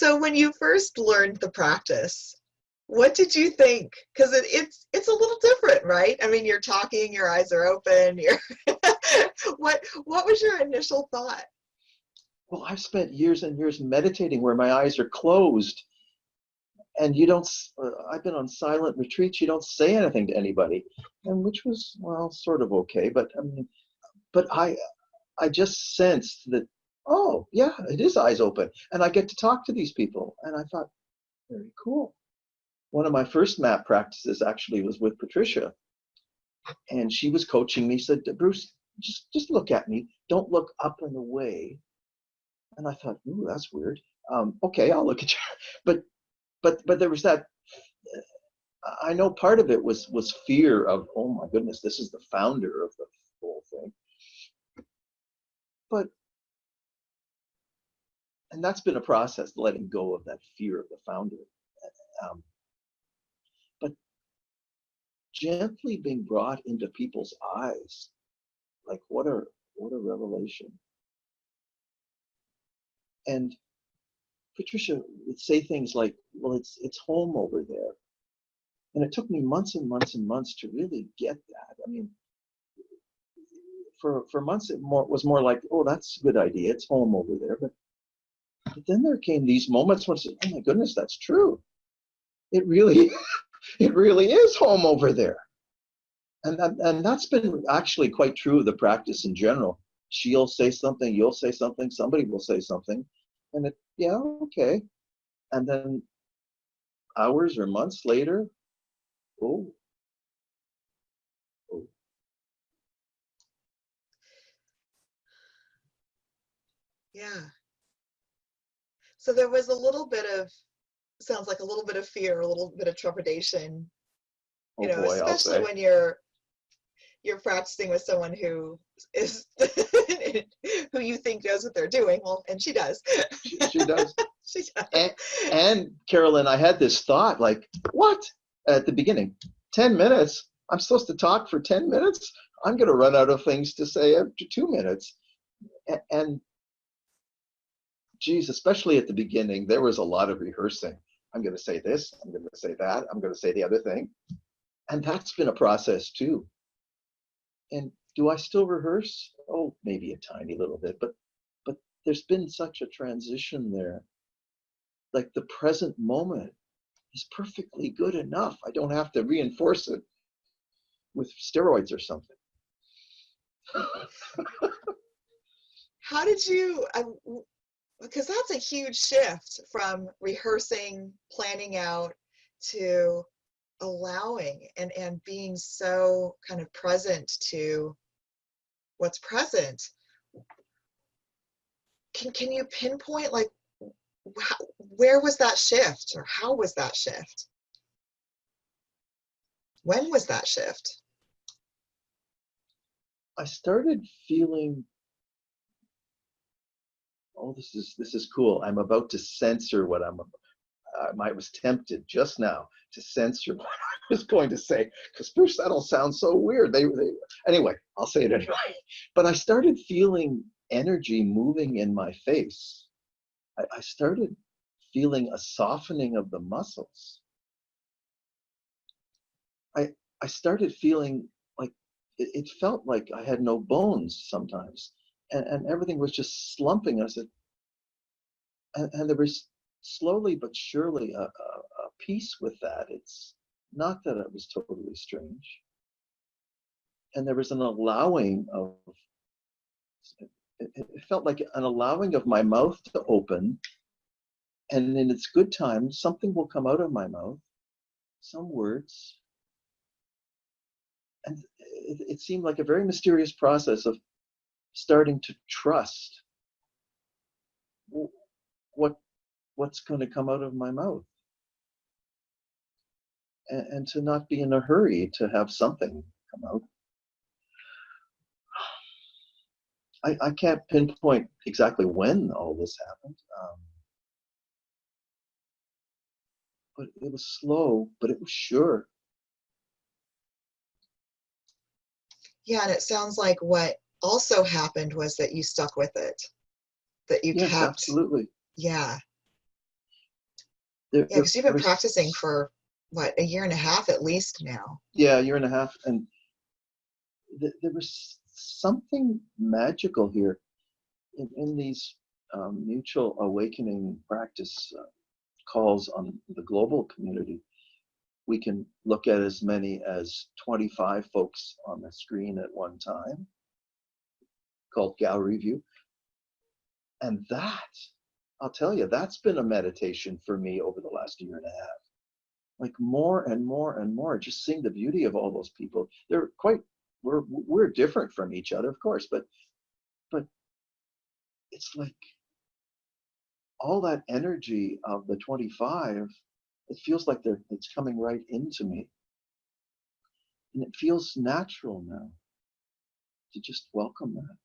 So when you first learned the practice, what did you think? Because it's a little different, right? I mean, you're talking, your eyes are open. You're what was your initial thought? Well, I've spent years and years meditating where my eyes are closed, and you don't. I've been on silent retreats. You don't say anything to anybody, and which was, well, sort of okay. But I mean, but I just sensed that, oh yeah, it is eyes open, and I get to talk to these people, and I thought, very cool. One of my first map practices actually was with Patricia, and she was coaching me. Said, Bruce, just look at me. Don't look up and away. And I thought, ooh, that's weird. Okay, I'll look at you. But there was that. I know part of it was fear of, oh my goodness, this is the founder of the whole thing. And that's been a process, letting go of that fear of the founder. But gently being brought into people's eyes, like what a revelation. And Patricia would say things like, well, it's home over there. And it took me months and months and months to really get that. I mean, for months it was more like, oh, that's a good idea. It's home over there. But then there came these moments when I said, oh my goodness, that's true. It really, it really is home over there. And that's been actually quite true of the practice in general. She'll say something, you'll say something, somebody will say something, and yeah, okay. And then hours or months later, oh. Yeah. So there was a little bit of, sounds like a little bit of fear, a little bit of trepidation, Oh boy, especially when you're practicing with someone who is who you think knows what they're doing. Well, and she does. She does. She does. And Carolyne, I had this thought, like, what? At the beginning, 10 minutes? I'm supposed to talk for 10 minutes? I'm going to run out of things to say after 2 minutes. And geez, especially at the beginning, there was a lot of rehearsing. I'm going to say this, I'm going to say that, I'm going to say the other thing. And that's been a process too. And do I still rehearse? Oh, maybe a tiny little bit, but there's been such a transition there. Like the present moment is perfectly good enough. I don't have to reinforce it with steroids or something. How did you, because that's a huge shift from rehearsing, planning out, to allowing and being so kind of present to what's present. Can you pinpoint, like, where was that shift, or how was that shift? When was that shift? I started feeling, oh, this is cool. I'm about to censor what I was tempted just now to censor what I was going to say, because Bruce, that'll sound so weird. Anyway, I'll say it anyway. But I started feeling energy moving in my face. I started feeling a softening of the muscles. I started feeling like it felt like I had no bones sometimes, and everything was just slumping. I said, and there was slowly but surely a peace with that. It's not that it was totally strange. And there was an allowing of, it felt like an allowing of my mouth to open, and in its good time, something will come out of my mouth, some words. And it seemed like a very mysterious process of starting to trust what's going to come out of my mouth, and to not be in a hurry to have something come out. I can't pinpoint exactly when all this happened, but it was slow, but it was sure. Yeah, and it sounds like what also happened was that you stuck with it, that you yes, kept. Absolutely. Yeah. Yeah, because you've been there practicing was, for what, a year and a half at least now. yeah, a year and a half, and there was something magical here in these mutual awakening practice calls on the global community. We can look at as many as 25 folks on the screen at one time, called gallery view. And that, I'll tell you, that's been a meditation for me over the last year and a half. Like more and more and more, just seeing the beauty of all those people. They're quite, we're different from each other, of course, but it's like all that energy of the 25, it feels like it's coming right into me. And it feels natural now to just welcome that.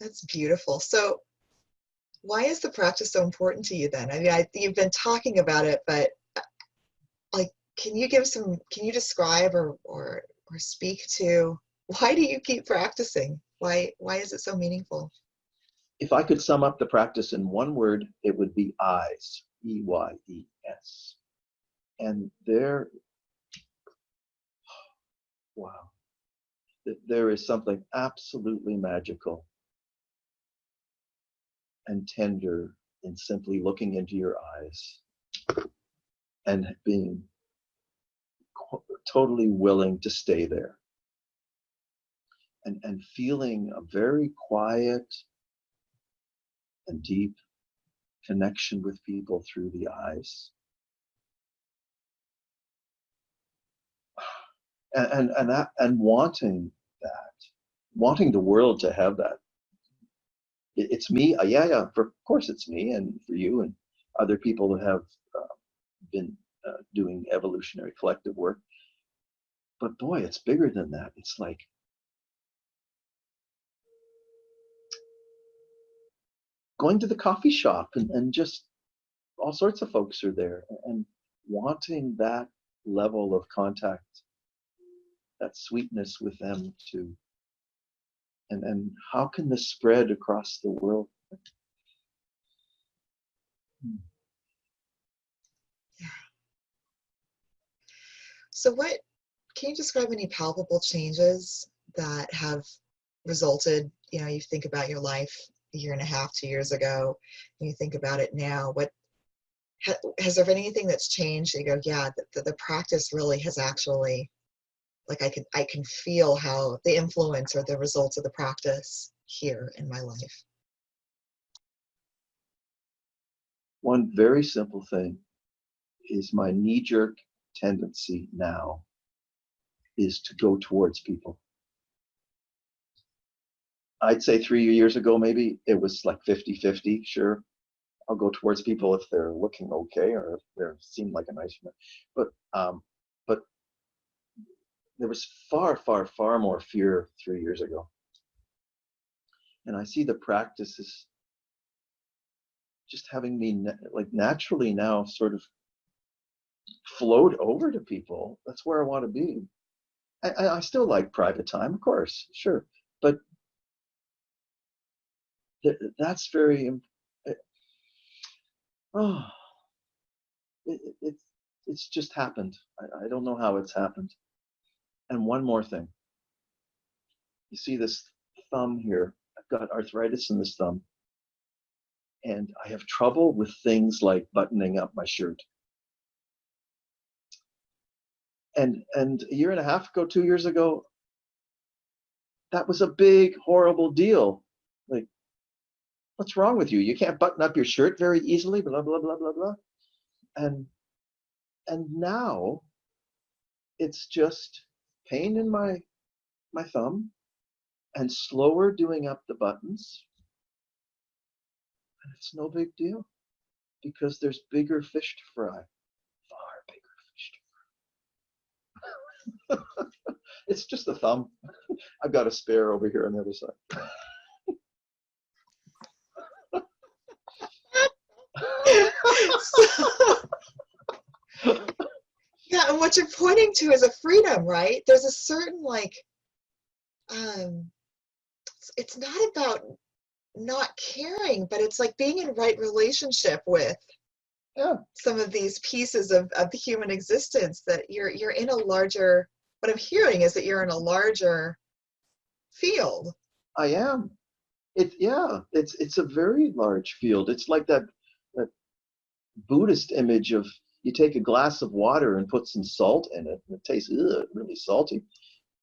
That's beautiful. So why is the practice so important to you then? I mean, you've been talking about it, but like, can you describe or speak to why do you keep practicing? Why is it so meaningful? If I could sum up the practice in one word, it would be eyes, EYES. And wow, there is something absolutely magical and tender in simply looking into your eyes and being totally willing to stay there and feeling a very quiet and deep connection with people through the eyes. And wanting that, wanting the world to have that. It's me, yeah, of course it's me, and for you and other people that have been doing evolutionary collective work. But boy, it's bigger than that. It's like going to the coffee shop and just all sorts of folks are there and wanting that level of contact, that sweetness with them too. And how can this spread across the world? Yeah. So can you describe any palpable changes that have resulted, you think about your life a year and a half, 2 years ago, and you think about it now, has there been anything that's changed? You go, yeah, the practice really has actually, like I can feel how the influence or the results of the practice here in my life. One very simple thing is my knee-jerk tendency now is to go towards people. I'd say 3 years ago, maybe it was like 50-50. Sure, I'll go towards people if they're looking okay or if they seem like a nice man. But there was far, far, far more fear 3 years ago. And I see the practices just having me like naturally now sort of float over to people. That's where I want to be. I still like private time, of course, sure, but that's very. Oh, it's just happened. I don't know how it's happened. And one more thing. You see this thumb here? I've got arthritis in this thumb, and I have trouble with things like buttoning up my shirt. And a year and a half ago, 2 years ago, that was a big, horrible deal. Like, what's wrong with you? You can't button up your shirt very easily, blah, blah, blah, blah, blah. And now it's just pain in my thumb and slower doing up the buttons. And it's no big deal because there's bigger fish to fry, far bigger fish to fry. It's just a thumb. I've got a spare over here on the other side. Yeah, and what you're pointing to is a freedom, right? There's a certain it's not about not caring, but it's like being in right relationship with Yeah, some of these pieces of the human existence, that you're in a larger, what I'm hearing is that you're in a larger field. I am. It's a very large field. It's like that Buddhist image of you take a glass of water and put some salt in it, and it tastes really salty.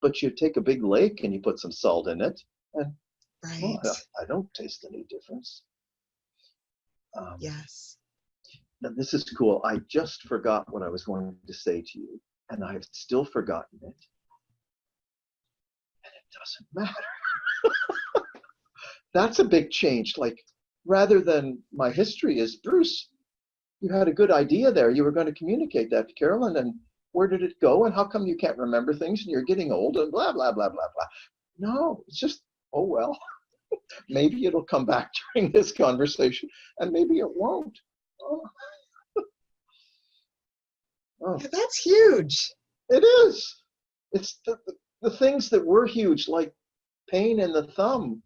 But you take a big lake and you put some salt in it, and well, Right. I don't taste any difference. Um, Yes. and this is cool. I just forgot what I was going to say to you, and I've still forgotten it. It doesn't matter. That's a big change. Like, rather than my history is, Bruce, you had a good idea there. You were going to communicate that to Carolyne, and where did it go? And how come you can't remember things and you're getting old and blah, blah, blah, blah, blah. No, it's just, oh, well, maybe it'll come back during this conversation and maybe it won't. Oh, oh. Yeah, that's huge. It is. It's the things that were huge, like pain in the thumb,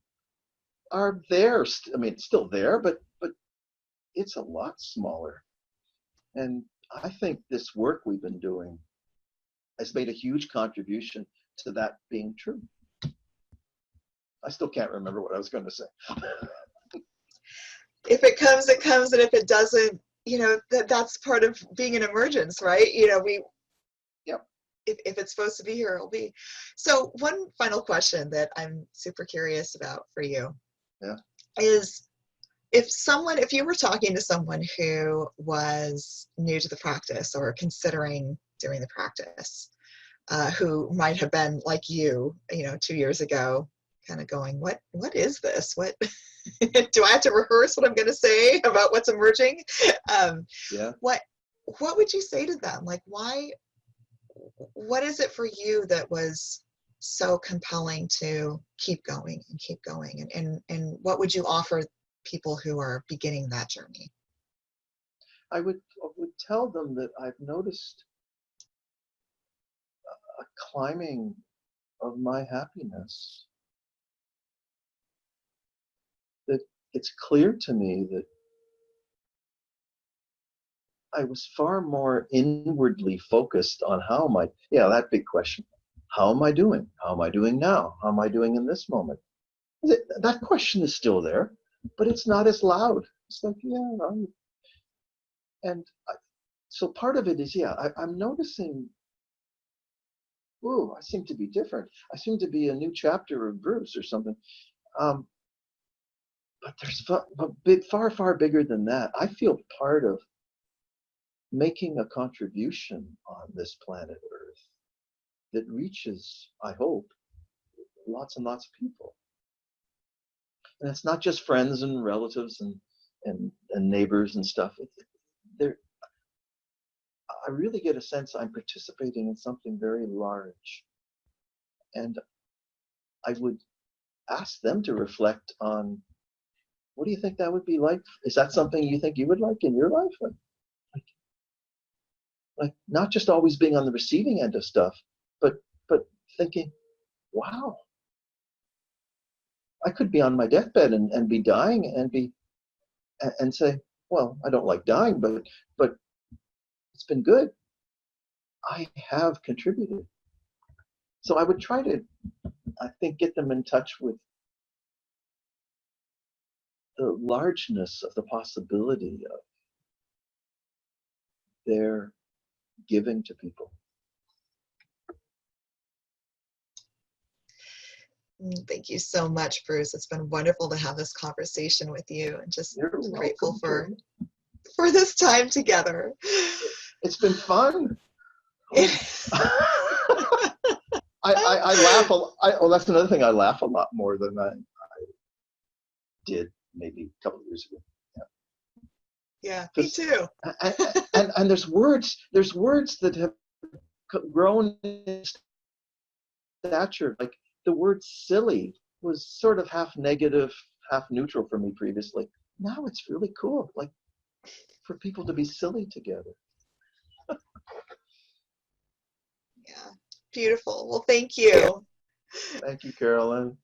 are there. I mean, it's still there, but it's a lot smaller. And I think this work we've been doing has made a huge contribution to that being true. I still can't remember what I was going to say. If it comes, it comes, and if it doesn't, that's part of being an emergence, right? Yep. If it's supposed to be here, it'll be. So one final question that I'm super curious about for you, Yeah. is if you were talking to someone who was new to the practice or considering doing the practice, who might have been like you, 2 years ago, kind of going, what is this? What do I have to rehearse what I'm going to say about what's emerging? Yeah. What would you say to them? Like, what is it for you that was so compelling to keep going and keep going? And what would you offer people who are beginning that journey? I would tell them that I've noticed a climbing of my happiness. That it's clear to me that I was far more inwardly focused on that big question. How am I doing? How am I doing now? How am I doing in this moment? That question is still there, but it's not as loud. It's like, so part of it is, I'm noticing, ooh, I seem to be different. I seem to be a new chapter of Bruce or something. But there's far, far bigger than that. I feel part of making a contribution on this planet Earth that reaches, I hope, lots and lots of people. And it's not just friends and relatives and neighbors and stuff. I really get a sense I'm participating in something very large. And I would ask them to reflect on, what do you think that would be like? Is that something you think you would like in your life? Like not just always being on the receiving end of stuff, but thinking, wow, I could be on my deathbed and be dying and say, well, I don't like dying, but it's been good. I have contributed. So I would try to, I think, get them in touch with the largeness of the possibility of their giving to people. Thank you so much, Bruce. It's been wonderful to have this conversation with you, and just You're grateful welcome, for this time together. It's been fun. I laugh a lot. That's another thing. I laugh a lot more than I did maybe a couple of years ago. Yeah, me too. And there's words that have grown in stature. Like the word silly was sort of half negative, half neutral for me previously. Now it's really cool, like for people to be silly together. Yeah, beautiful. Well, thank you. Thank you, Carolyne.